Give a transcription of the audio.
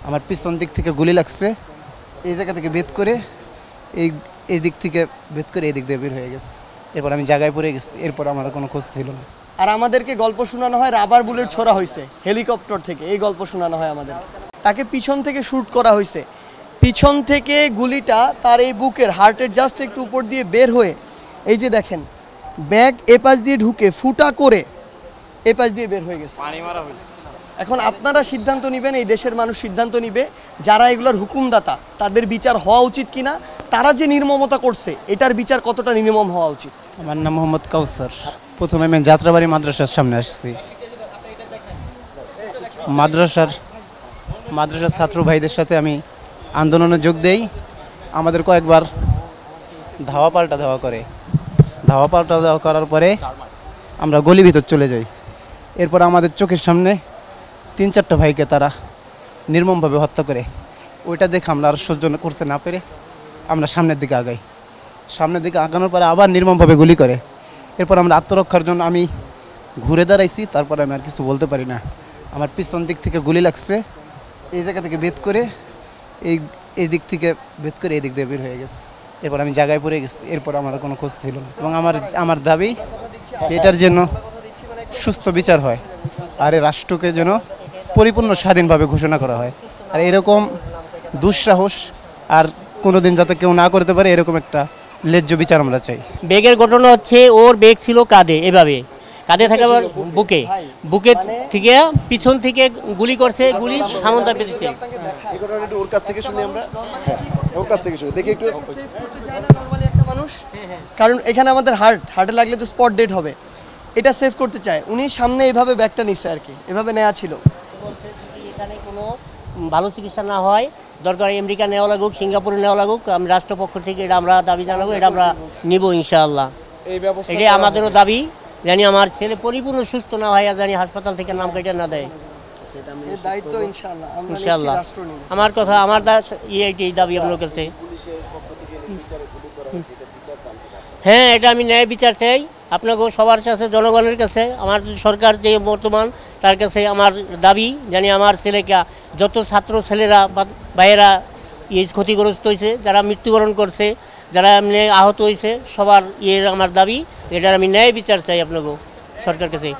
আমার পিছন দিক থেকে গুলি লাগছে, এই জায়গা থেকে বেদ করে এই দিক থেকে বেদ করে এই দিক দিয়ে বের হয়ে গেছে। এরপর আমি জায়গায় পড়ে গেছি, এরপর আমার কোনো খোঁজ ছিল না। আর আমাদেরকে গল্প শোনানো হয় রাবার বুলেট ছোড়া হয়েছে হেলিকপ্টার থেকে, এই গল্প শোনানো হয় আমাদের। তাকে পিছন থেকে শ্যুট করা হয়েছে, পিছন থেকে গুলিটা তার এই বুকের হার্টের জাস্ট একটু উপর দিয়ে বের হয়ে এই যে দেখেন ব্যাগ এপাশ দিয়ে ঢুকে ফুটা করে এপাশ দিয়ে বের হয়ে গেছে। এখন আপনারা সিদ্ধান্ত নেবেন, এই দেশের মানুষ সিদ্ধান্ত নিবে যারা এগুলোর হুকুমদাতা তাদের বিচার হওয়া উচিত কিনা, তারা যে নির্মমতা করছে এটার বিচার কতটা নির্মম হওয়া উচিত। আমার নাম মোহাম্মদ কাউসার। প্রথমে আমি যাত্রাবাড়ি মাদ্রাসার সামনে আসছি। মাদ্রাসার ছাত্র ভাইদের সাথে আমি আন্দোলনে যোগ দেই। আমাদের কয়েকবার ধাওয়া পাল্টা করার পরে আমরা গলি ভিতর চলে যাই। এরপর আমাদের চোখের সামনে 3-4টা ভাইকে তারা নির্মমভাবে হত্যা করে। ওইটা দেখে আমরা আর সহ্য করতে না পেরে আমরা সামনের দিকে আগাই। সামনের দিকে আগানোর পরে আবার নির্মমভাবে গুলি করে। এরপর আমরা আত্মরক্ষার জন্য আমি ঘুরে দাঁড়াইছি, তারপরে আমি আর কিছু বলতে পারি না। আমার পিছন দিক থেকে গুলি লাগছে, এই জায়গা থেকে বেদ করে এই দিক থেকে বেদ করে এই দিক দিয়ে বের হয়ে গেছে। এরপর আমি জায়গায় পড়ে গেছি, এরপর আমার কোনো খোঁজ ছিল না। এবং আমার দাবি এটার জন্য সুস্থ বিচার হয়, আর এই রাষ্ট্রকে যেন পরিপূর্ণ স্বাধীনভাবে ঘোষণা করা হয়। আর এরকম দুঃসাহস আর কোনোদিন যাতে কেউ না করতে পারে, এরকম একটা ন্যায্য বিচার আমরা চাই। বেগের ঘটনা হচ্ছে, ওর বেগ ছিল কাঁধে, এভাবে কাঁধে থাকে বুকে থেকে পিছন থেকে গুলি করছে, গুলি সামন্তা পেতেছে। ওর কাছ থেকে শুনি আমরা, ওর কাছ থেকে শুনি দেখি একটু। কারণ এখানে আমাদের হার্টে লাগলে তো স্পট ডেড হবে, এটা সেভ করতে চায়। উনি সামনে এইভাবে ব্যাগটা নিচ্ছে আর কি, এভাবে নেওয়া ছিল। এখানে কোনো ভালো চিকিৎসা না হয়, দরকার আমেরিকা নেওয়া লাগুক, সিঙ্গাপুরে নেওয়া লাগুক, আমি রাষ্ট্রপক্ষ থেকে এটা আমরা দাবি জানাবো, এটা আমরা নিব ইনশাআল্লাহ। এটাই আমাদেরও দাবি, জানি আমার ছেলে পরিপূর্ণ সুস্থ না হয়, জানি হাসপাতাল থেকে নাম কেটে না দেয় ইনশাআল্লাহ। আমার কথা, আমার এই দাবি আপনার কাছে। হ্যাঁ, এটা আমি ন্যায় বিচার চাই আপনাকে সবার কাছে, জনগণের কাছে, আমার সরকার যে বর্তমান তার কাছে আমার দাবি, জানি আমার ছেলেকে, যত ছাত্র ছেলেরা বা ভাইয়েরা ক্ষতিগ্রস্ত হয়েছে, যারা মৃত্যুবরণ করছে, যারা এমনি আহত হয়েছে, সবার আমার দাবি, এটার আমি ন্যায় বিচার চাই আপনাকে সরকার কাছে।